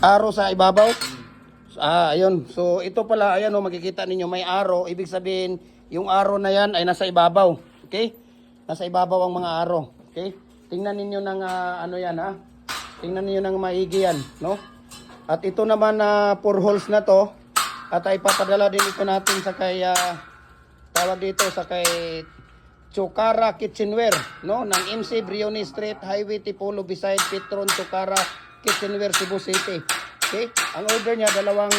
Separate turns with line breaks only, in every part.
Aro sa ibabaw. Ayun. So ito pala, ayan o, makikita ninyo may aro. Ibig sabihin, yung aro na yan ay nasa ibabaw. Okay? Nasa ibabaw ang mga aro. Okay? Tingnan ninyo ng ano yan ha. Tingnan ninyo ng maigi yan, no? At ito naman na 4 holes na to. At ay papadala din ito natin sa kay tawag dito sa kay Chokara Kitchenware, no? Ng MC Brioni Street, Highway Tipolo beside Petron Chokara Kitchenware, Cebu City. Okay? Ang order niya dalawang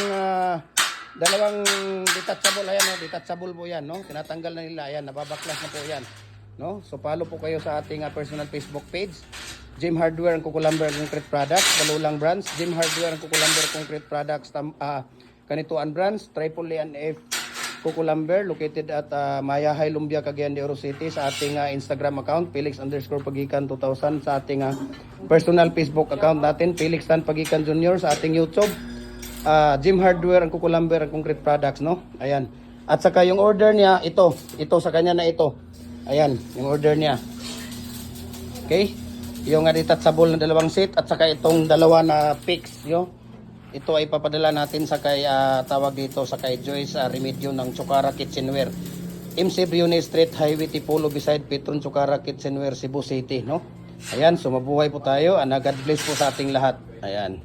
detachable, ayan, no? Detachable po 'yan, no? Tinatanggal na nila, ayan, nababaklas na po 'yan, no? So follow po kayo sa ating personal Facebook page. Jim Hardware and Kukulamber Concrete Products, Balulang Brands, Jim Hardware and Kukulamber Concrete Products, Kanituan Brands, Triple A and F Kukulamber, located at Mayahay, Lumbia, Cagayan de Oro City. Sa ating Instagram account, Felix_Pagikan 2000. Sa ating personal Facebook account natin, Felix Tan Pagikan Jr. Sa ating YouTube, Jim Hardware and Kukulamber and Concrete Products, no? Ayan. At saka yung order niya, ito sa kanya na ito. Ayan, yung order niya. Okay? Yung detachable na dalawang set at saka itong dalawa na fix, yo. Ito ay papadala natin sa kay tawag dito sa kay Joyce Remedio ng Chokara Kitchenware. MC Brioni Street, Highway Tipolo beside Petron Chokara Kitchenware, Cebu City, no? Ayan, so mabuhay po tayo. God bless po sa ating lahat. Ayan.